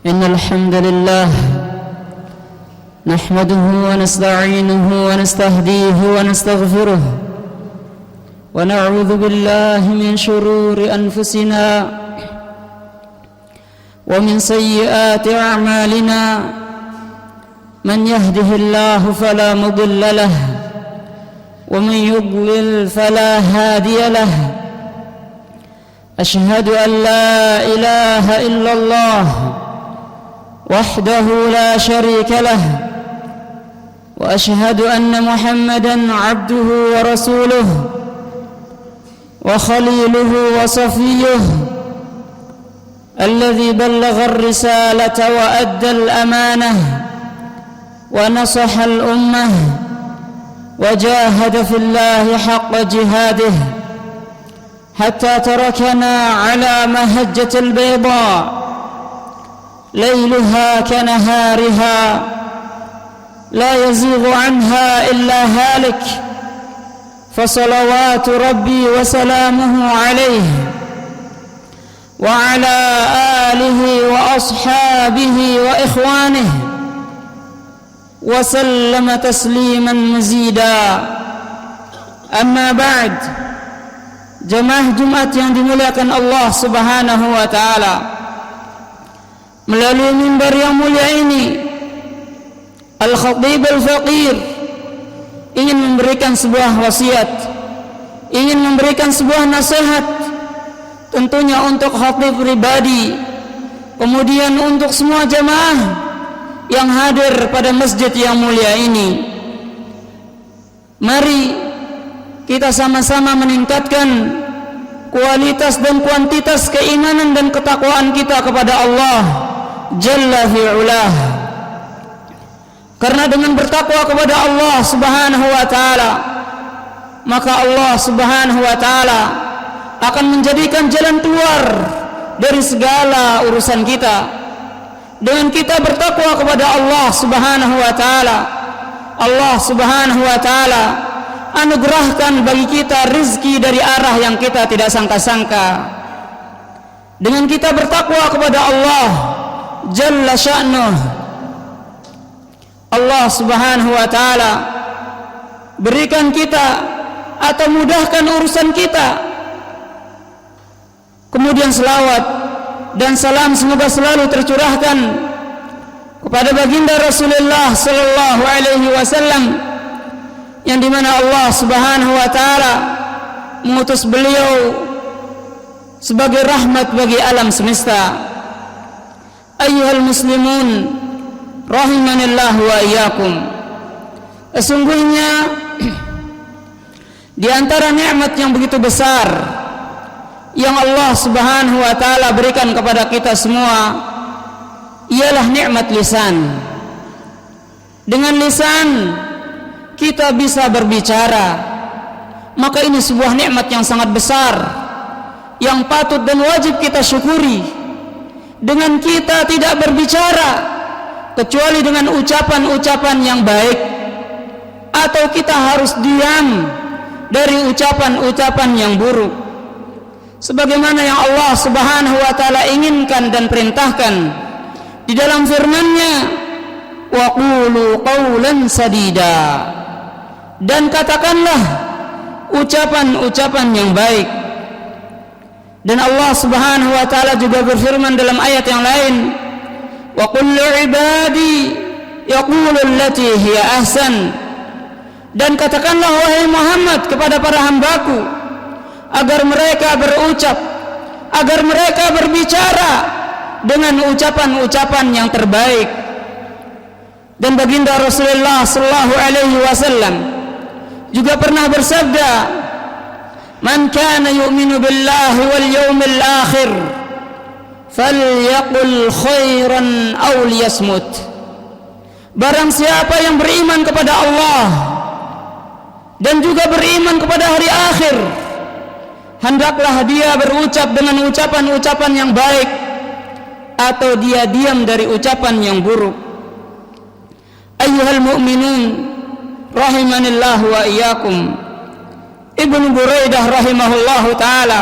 إن الحمد لله نحمده ونستعينه ونستهديه ونستغفره ونعوذ بالله من شرور أنفسنا ومن سيئات أعمالنا من يهده الله فلا مضل له ومن يضلل فلا هادي له أشهد أن لا إله إلا الله وحده لا شريك له وأشهد أن محمدًا عبده ورسوله وخليله وصفيه الذي بلغ الرسالة وأدى الأمانة ونصح الأمة وجاهد في الله حق جهاده حتى تركنا على مهجة البيضاء ليلها كنهارها لا يزيغ عنها إلا هالك فصلوات ربي وسلامه عليه وعلى آله وأصحابه وإخوانه وسلم تسليما مزيدا. أما بعد, jemaah Jumat yang dimuliakan Allah Subhanahu wa taala, melalui mimbar yang mulia ini Al-Khatib Al-Faqir ingin memberikan sebuah wasiat, ingin memberikan sebuah nasihat, tentunya untuk khatib pribadi, kemudian untuk semua jemaah yang hadir pada masjid yang mulia ini. Mari kita sama-sama meningkatkan kualitas dan kuantitas keimanan dan ketakwaan kita kepada Allah Jalla fi'ulah. Karena dengan bertakwa kepada Allah Subhanahu wa taala, maka Allah Subhanahu wa taala akan menjadikan jalan keluar dari segala urusan kita. Dengan kita bertakwa kepada Allah Subhanahu wa taala, Allah Subhanahu wa taala anugerahkan bagi kita rizki dari arah yang kita tidak sangka-sangka. Dengan kita bertakwa kepada Allah Jalla sya'nuh, Allah Subhanahu wa taala berikan kita atau mudahkan urusan kita. Kemudian selawat dan salam semoga selalu tercurahkan kepada baginda Rasulullah sallallahu alaihi wasallam, yang dimana Allah Subhanahu wa taala mengutus beliau sebagai rahmat bagi alam semesta. Ayyuhal muslimun rahimanillah wa iyyakum. Sesungguhnya di antara nikmat yang begitu besar yang Allah Subhanahu wa taala berikan kepada kita semua ialah nikmat lisan. Dengan lisan kita bisa berbicara, maka ini sebuah nikmat yang sangat besar yang patut dan wajib kita syukuri. Dengan kita tidak berbicara kecuali dengan ucapan-ucapan yang baik, atau kita harus diam dari ucapan-ucapan yang buruk, sebagaimana yang Allah Subhanahu wa taala inginkan dan perintahkan di dalam firman-Nya, wa qulu qawlan sadida, dan katakanlah ucapan-ucapan yang baik. Dan Allah Subhanahu wa taala juga berfirman dalam ayat yang lain, wa qul li'ibadi yaqulu allati hiya ahsan, dan katakanlah wahai Muhammad kepada para hambaku agar mereka berucap, agar mereka berbicara dengan ucapan-ucapan yang terbaik. Dan baginda Rasulullah sallallahu alaihi wasallam juga pernah bersabda, man kana yu'minu billahi wal yawmil akhir falyaqul khairan aw liyasmut. Barang siapa yang beriman kepada Allah dan juga beriman kepada hari akhir, hendaklah dia berucap dengan ucapan-ucapan yang baik, atau dia diam dari ucapan yang buruk. Ayyuhal mu'minun rahimanillah wa iyyakum. Ibnu Buraidah rahimahullahu taala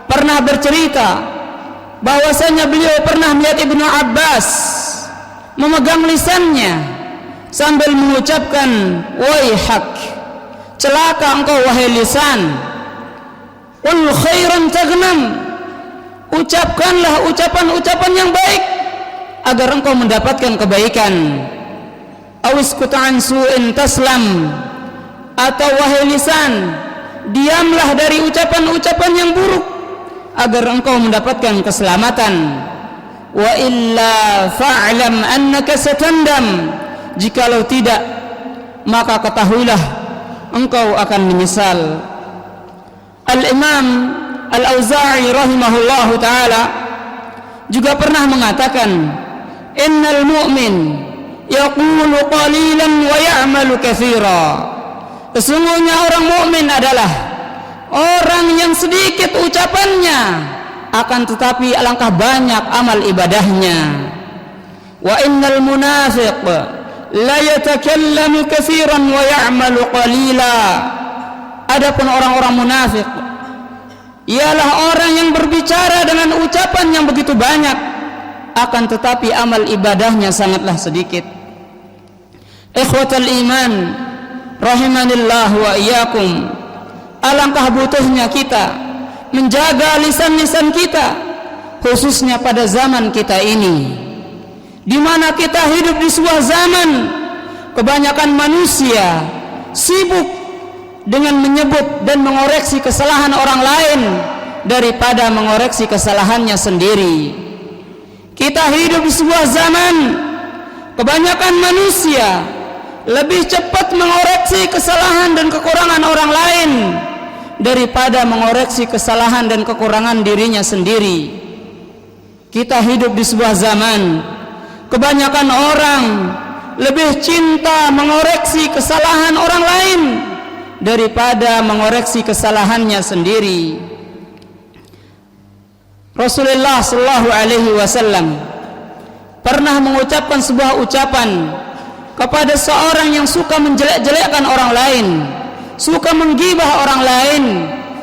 pernah bercerita bahwasanya beliau pernah melihat Ibnu Abbas memegang lisannya sambil mengucapkan, waihak, celaka engkau wahai lisan, qul khairan taghnam, ucapkanlah ucapan-ucapan yang baik agar engkau mendapatkan kebaikan. Awiskut an su'in taslam, atau wahai lisan, diamlah dari ucapan-ucapan yang buruk agar engkau mendapatkan keselamatan. Wa illa fa'lam annaka satandam, jikalau tidak maka ketahuilah engkau akan menyesal. Al-Imam Al-Auza'i rahimahullahu ta'ala juga pernah mengatakan, innal mu'min yaqulu qalilan wa ya'malu katsira. Sesungguhnya orang mukmin adalah orang yang sedikit ucapannya, akan tetapi alangkah banyak amal ibadahnya. Wa innal munafiq la yatakallamu katsiran wa ya'malu qalila. Adapun orang-orang munafik ialah orang yang berbicara dengan ucapan yang begitu banyak, akan tetapi amal ibadahnya sangatlah sedikit. Ikhwatal iman rahimanillah wa iyyakum, alangkah butuhnya kita menjaga lisan-lisan kita, khususnya pada zaman kita ini, di mana kita hidup di sebuah zaman kebanyakan manusia sibuk dengan menyebut dan mengoreksi kesalahan orang lain daripada mengoreksi kesalahannya sendiri. Kita hidup di sebuah zaman kebanyakan manusia lebih cepat mengoreksi kesalahan dan kekurangan orang lain daripada mengoreksi kesalahan dan kekurangan dirinya sendiri. Kita hidup di sebuah zaman kebanyakan orang lebih cinta mengoreksi kesalahan orang lain daripada mengoreksi kesalahannya sendiri. Rasulullah sallallahu alaihi wasallam pernah mengucapkan sebuah ucapan kepada seorang yang suka menjelek-jelekkan orang lain, suka menggibah orang lain,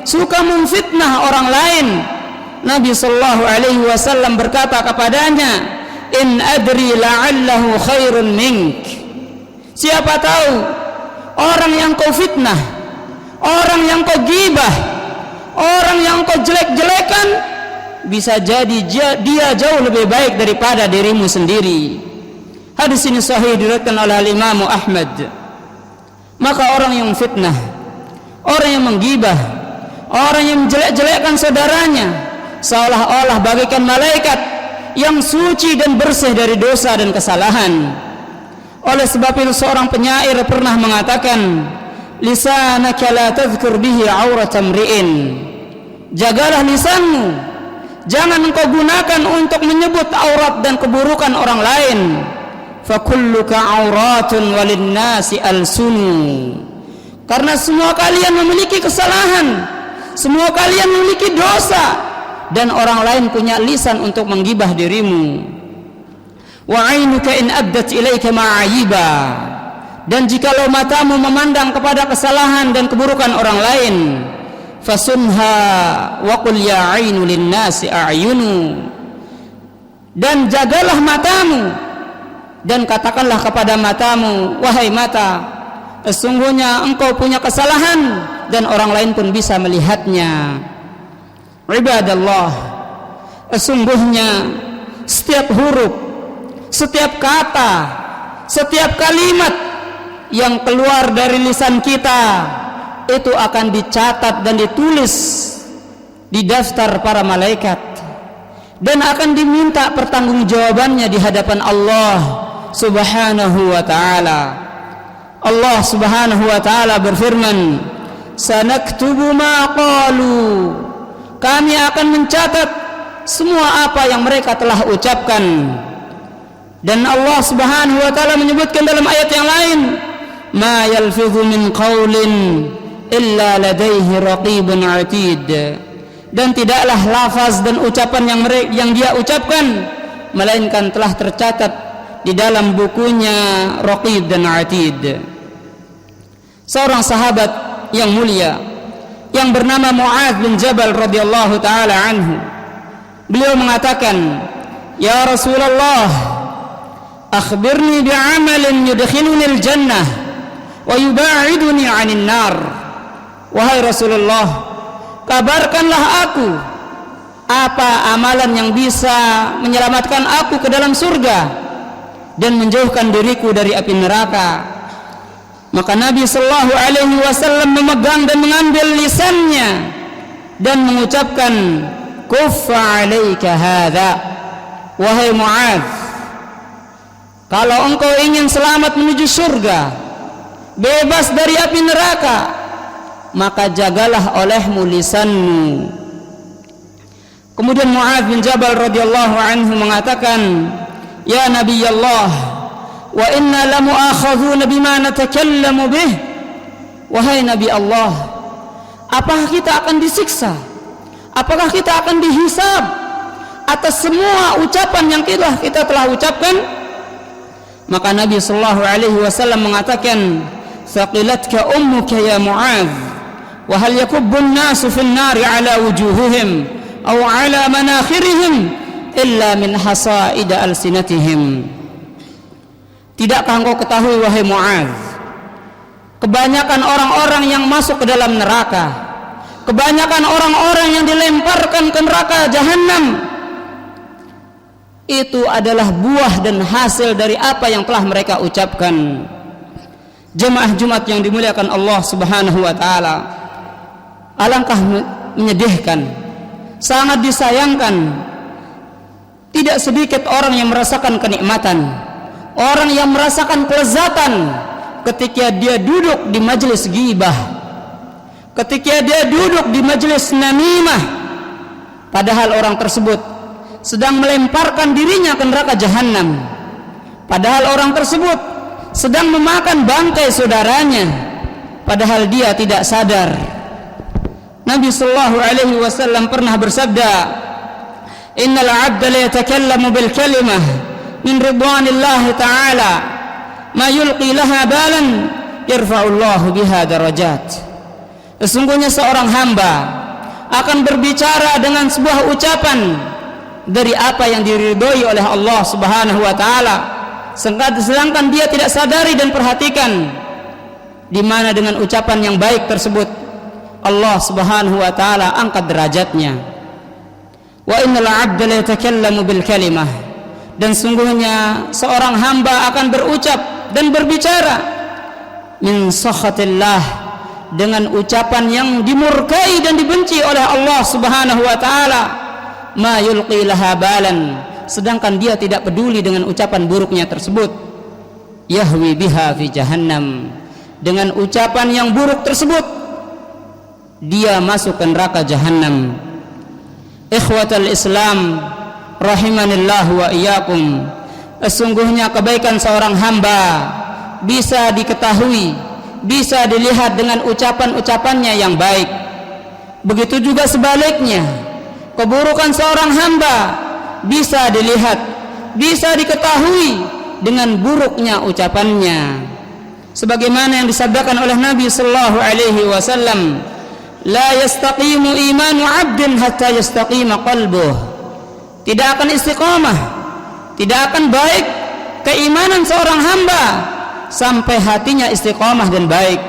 suka memfitnah orang lain. Nabi sallallahu alaihi wasallam berkata kepadanya, in adri la'allahu khairun mink. Siapa tahu orang yang kau fitnah, orang yang kau gibah, orang yang kau jelek-jelekan, bisa jadi dia jauh lebih baik daripada dirimu sendiri. Hadis ini sahih diriwayatkan oleh Imam Ahmad. Maka orang yang fitnah, orang yang menggibah, orang yang menjelek-jelekkan saudaranya, seolah-olah bagaikan malaikat yang suci dan bersih dari dosa dan kesalahan. Oleh sebab itu seorang penyair pernah mengatakan, lisanaka la tadhkur bihi aurata mri'in. Jagalah lisanmu, jangan engkau gunakan untuk menyebut aurat dan keburukan orang lain. Fakulluka auratun walinnasi alsunu. Karena semua kalian memiliki kesalahan, semua kalian memiliki dosa, dan orang lain punya lisan untuk menggibah dirimu. Wa ainuka in abdat ilaika ma'ayiba. Dan jikalau matamu memandang kepada kesalahan dan keburukan orang lain, fasunha wa qul ya ainu linnasi a'yunu. Dan jagalah matamu dan katakanlah kepada matamu, wahai mata, sesungguhnya engkau punya kesalahan dan orang lain pun bisa melihatnya. Ibadallah, sesungguhnya setiap huruf, setiap kata, setiap kalimat yang keluar dari lisan kita itu akan dicatat dan ditulis di daftar para malaikat dan akan diminta pertanggungjawabannya di hadapan Allah Subhanahu wa ta'ala. Allah Subhanahu wa ta'ala berfirman, sanaktubu ma qalu, kami akan mencatat semua apa yang mereka telah ucapkan. Dan Allah Subhanahu wa ta'ala menyebutkan dalam ayat yang lain, ma yalfidhu min qawlin illa ladaihi raqibun atid. Dan tidaklah lafaz dan ucapan yang dia ucapkan melainkan telah tercatat di dalam bukunya Raqib dan Atid. Seorang sahabat yang mulia yang bernama Mu'adz bin Jabal radhiyallahu taala anhu Beliau mengatakan, "Ya Rasulullah, akhbirni bi'amalin yudkhiluni al-jannah wa yuba'iduni 'anil nar." Wahai Rasulullah, kabarkanlah aku apa amalan yang bisa menyelamatkan aku ke dalam surga dan menjauhkan diriku dari api neraka. Maka Nabi sallallahu alaihi wasallam memegang dan mengambil lisannya dan mengucapkan, "Kuffa 'alaika hadza." Wahai Mu'adz, kalau engkau ingin selamat menuju surga, bebas dari api neraka, maka jagalah olehmu lisanmu. Kemudian Mu'adz bin Jabal radhiyallahu anhu mengatakan, "Ya Nabi Allah, wa inna lamu'akhadhuna bima natakallamu bih." Wahai Nabi Allah, apakah kita akan disiksa? Apakah kita akan dihisab atas semua ucapan yang kita telah ucapkan? Maka Nabi sallallahu alaihi wasallam mengatakan, "Thaqilatka ummuka ya Mu'adz, wa hal yakubbu an-nasu fi an-nari ala wujuhihim aw ala manakhirihim illa min hasaid alsinatihim." Tidakkah engkau ketahui wahai Mu'adz, kebanyakan orang-orang yang masuk ke dalam neraka, kebanyakan orang-orang yang dilemparkan ke neraka jahanam, itu adalah buah dan hasil dari apa yang telah mereka ucapkan. Jemaah Jumat yang dimuliakan Allah Subhanahu wa taala, alangkah menyedihkan, sangat disayangkan, tidak sedikit orang yang merasakan kenikmatan, orang yang merasakan kelezatan ketika dia duduk di majelis ghibah, ketika dia duduk di majelis namimah, padahal orang tersebut sedang melemparkan dirinya ke neraka jahanam, padahal orang tersebut sedang memakan bangkai saudaranya, padahal dia tidak sadar. Nabi sallallahu alaihi wasallam pernah bersabda, "Innal 'abda la yatakallamu bil kalimah min ridwanillah ta'ala ma yulqi laha balan yarfa'ullahu biha darajat." Sesungguhnya seorang hamba akan berbicara dengan sebuah ucapan dari apa yang diridhoi oleh Allah Subhanahu wa taala, sedangkan dia tidak sadari dan perhatikan di mana dengan ucapan yang baik tersebut Allah Subhanahu wa taala angkat derajatnya. Wa innal 'abda la yatakallamu bil kalimah, dan sungguhnya seorang hamba akan berucap dan berbicara min sakhatillah, dengan ucapan yang dimurkai dan dibenci oleh Allah Subhanahu wa taala, ma yulqi laha balan, sedangkan dia tidak peduli dengan ucapan buruknya tersebut, yahwi biha fi jahannam, dengan ucapan yang buruk tersebut dia masuk ke neraka jahanam. Ikhwatal Islam rahimanillah wa iyyakum, sesungguhnya kebaikan seorang hamba bisa diketahui, bisa dilihat dengan ucapan-ucapannya yang baik. Begitu juga sebaliknya, keburukan seorang hamba bisa dilihat, bisa diketahui dengan buruknya ucapannya. Sebagaimana yang disabdakan oleh Nabi sallallahu alaihi wasallam, la yastaqimu imanu 'abdin hatta yastaqima qalbuh. Tidak akan istiqamah, tidak akan baik keimanan seorang hamba sampai hatinya istiqamah dan baik.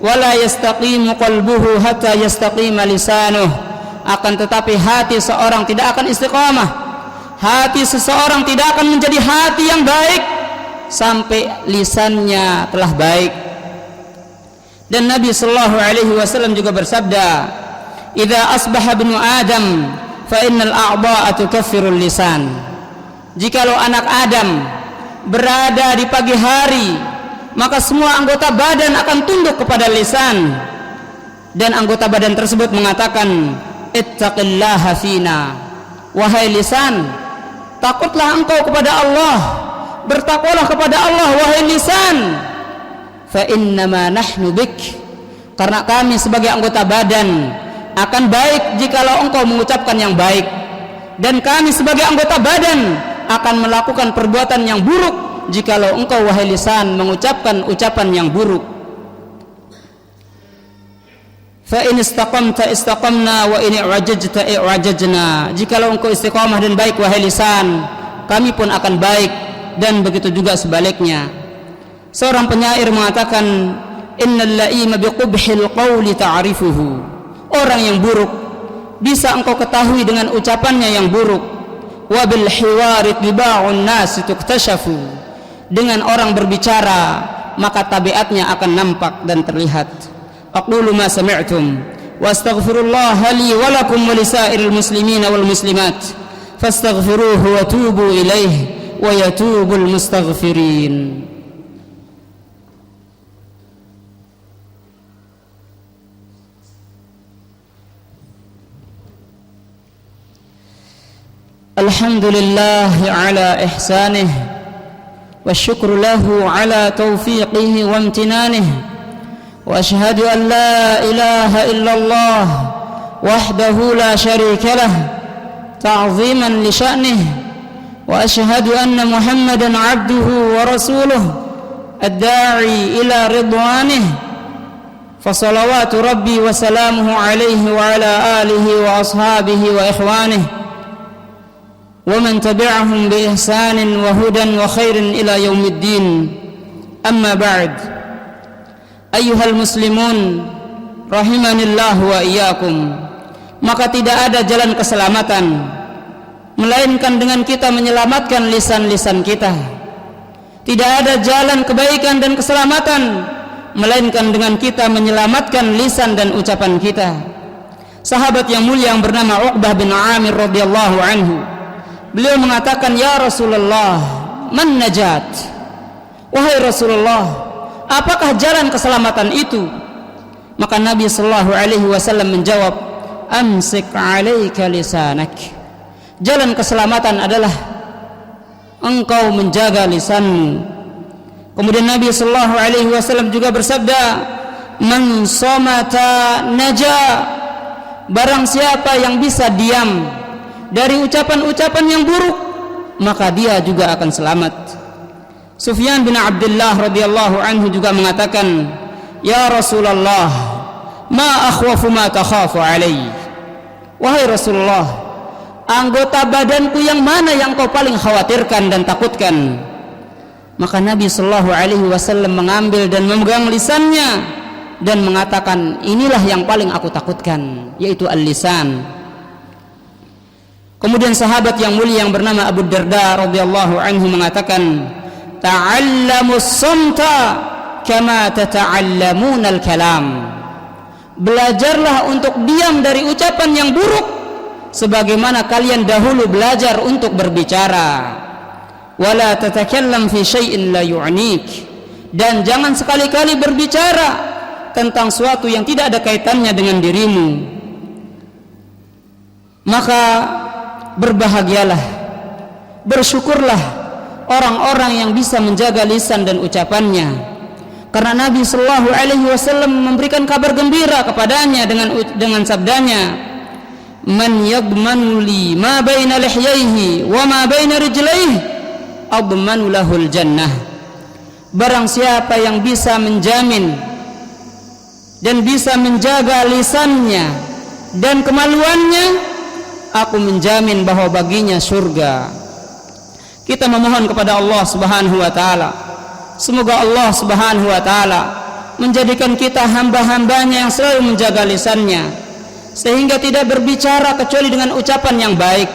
Wala yastaqimu qalbuhu hatta yastaqima lisanuh. Akan tetapi hati seorang tidak akan istiqamah, hati seseorang tidak akan menjadi hati yang baik sampai lisannya telah baik. Dan Nabi sallallahu alaihi wasallam juga bersabda, "Idza asbaha ibnu Adam fa innal a'dha'a tukaffirul lisan." Jikalau anak Adam berada di pagi hari, maka semua anggota badan akan tunduk kepada lisan, dan anggota badan tersebut mengatakan, "Ittaqillaha fina." Wahai lisan, takutlah engkau kepada Allah, bertakwalah kepada Allah wahai lisan. Fa innama nahnu bik, karena kami sebagai anggota badan akan baik jikalau engkau mengucapkan yang baik, dan kami sebagai anggota badan akan melakukan perbuatan yang buruk jikalau engkau wahai lisan mengucapkan ucapan yang buruk. Fa in istaqamta istaqamna wa in i'wajajta i'wajajna. Jikalau engkau istiqamah dan baik wahai lisan, kami pun akan baik, dan begitu juga sebaliknya. Seorang penyair mengatakan, innal la'ima biqubhil qawli ta'rifuhu. Orang yang buruk bisa engkau ketahui dengan ucapannya yang buruk. Wa bil hiwari tiba'un nas tuktashafu. Dengan orang berbicara maka tabiatnya akan nampak dan terlihat. Aqulu ma sami'tum wa astaghfirullah li wa lakum wa lisairil muslimin wal muslimat fastaghfiruhu wa tubu ilaihi wa yatubul mustaghfirin. Alhamdulillah ala ihsanih wa syukru lahu ala taufiqihi wa imtinanihi. وأشهد أن لا إله إلا الله وحده لا شريك له تعظيما لشأنه وأشهد أن محمدا عبده ورسوله الداعي إلى رضوانه فصلوات ربي وسلامه عليه وعلى آله وأصحابه وإخوانه ومن تبعهم بإحسان وهدى وخير إلى يوم الدين. أما بعد، ayyuhal muslimun rahimanillah wa iyyakum. Maka tidak ada jalan keselamatan melainkan dengan kita menyelamatkan lisan-lisan kita. Tidak ada jalan kebaikan dan keselamatan melainkan dengan kita menyelamatkan lisan dan ucapan kita. Sahabat yang mulia yang bernama Uqbah bin Amir radhiyallahu anhu, beliau mengatakan, ya Rasulullah, man najat? Wahai Rasulullah, apakah jalan keselamatan itu? Maka Nabi sallallahu alaihi wasallam menjawab, amsik 'alaika lisanak. Jalan keselamatan adalah engkau menjaga lisanmu. Kemudian Nabi sallallahu alaihi wasallam juga bersabda, man somata naja. Barang siapa yang bisa diam dari ucapan-ucapan yang buruk, maka dia juga akan selamat. Sufyan bin Abdullah radhiyallahu anhu juga mengatakan, ya Rasulullah, ma akhwafu ma takhafu alaihi. Wahai Rasulullah, anggota badanku yang mana yang kau paling khawatirkan dan takutkan? Maka Nabi sallallahu alaihi wasallam mengambil dan memegang lisannya dan mengatakan, inilah yang paling aku takutkan, yaitu al-lisan. Kemudian sahabat yang mulia yang bernama Abu Darda radhiyallahu anhu mengatakan, ta'allamus samta kama tata'allamuna al-kalam. Belajarlah untuk diam dari ucapan yang buruk sebagaimana kalian dahulu belajar untuk berbicara. Wala tatakallam fi syai'in la yu'nik. Dan jangan sekali-kali berbicara tentang suatu yang tidak ada kaitannya dengan dirimu. Maka berbahagialah, bersyukurlah orang-orang yang bisa menjaga lisan dan ucapannya, karena Nabi sallallahu alaihi wasallam memberikan kabar gembira kepadanya dengan sabdanya, man yadmanu li ma baina lihyaihi wa ma baina rijlaihi admanu lahul jannah. Barang siapa yang bisa menjamin dan bisa menjaga lisannya dan kemaluannya, aku menjamin bahwa baginya surga. Kita memohon kepada Allah Subhanahu wa taala, semoga Allah Subhanahu wa taala menjadikan kita hamba-hambanya yang selalu menjaga lisannya, sehingga tidak berbicara kecuali dengan ucapan yang baik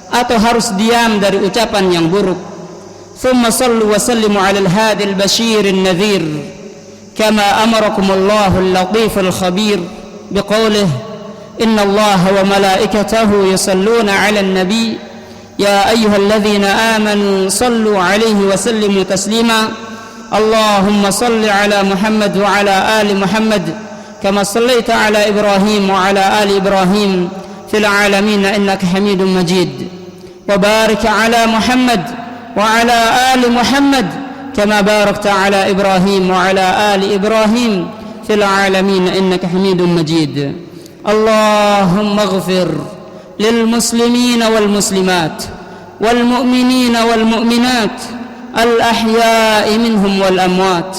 atau harus diam dari ucapan yang buruk. Thumma sallu wa sallimu 'alal hadil basyirin nadhir kama amarakumullahu al-latiful khabir biqaulihi innallaha wa malaikatahu yusalluna 'alan nabiy يا أيها الذين آمنوا صلوا عليه وسلموا تسليما اللهم صل على محمد وعلى آل محمد كما صليت على إبراهيم وعلى آل إبراهيم في العالمين إنك حميد مجيد وبارك على محمد وعلى آل محمد كما باركت على إبراهيم وعلى آل إبراهيم في العالمين إنك حميد مجيد اللهم اغفر للمسلمين والمسلمات والمؤمنين والمؤمنات الأحياء منهم والأموات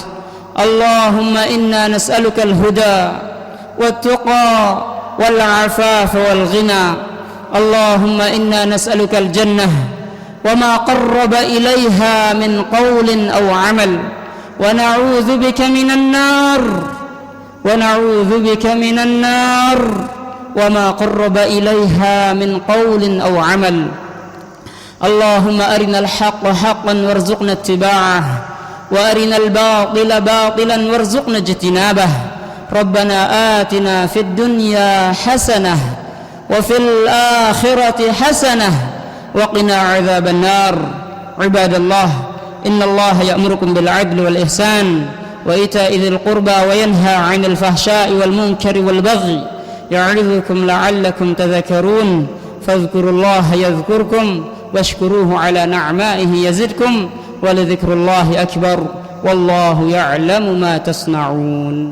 اللهم إنا نسألك الهدى والتقى والعفاف والغنى. اللهم إنا نسألك الجنة وما قرب إليها من قول أو عمل، ونعوذ بك من النار وما قرب إليها من قول أو عمل. اللهم أرنا الحق حقا وارزقنا اتباعه، وأرنا الباطل باطلا وارزقنا اجتنابه. ربنا آتنا في الدنيا حسنة وفي الآخرة حسنة وقنا عذاب النار. عباد الله، إن الله يأمركم بالعدل والإحسان وإيتاء ذي القربى وينهى عن الفحشاء والمنكر والبغي يعظكم لعلكم تذكرون. فاذكروا الله يذكركم واشكروه على نعمائه يزدكم ولذكر الله أكبر والله يعلم ما تصنعون.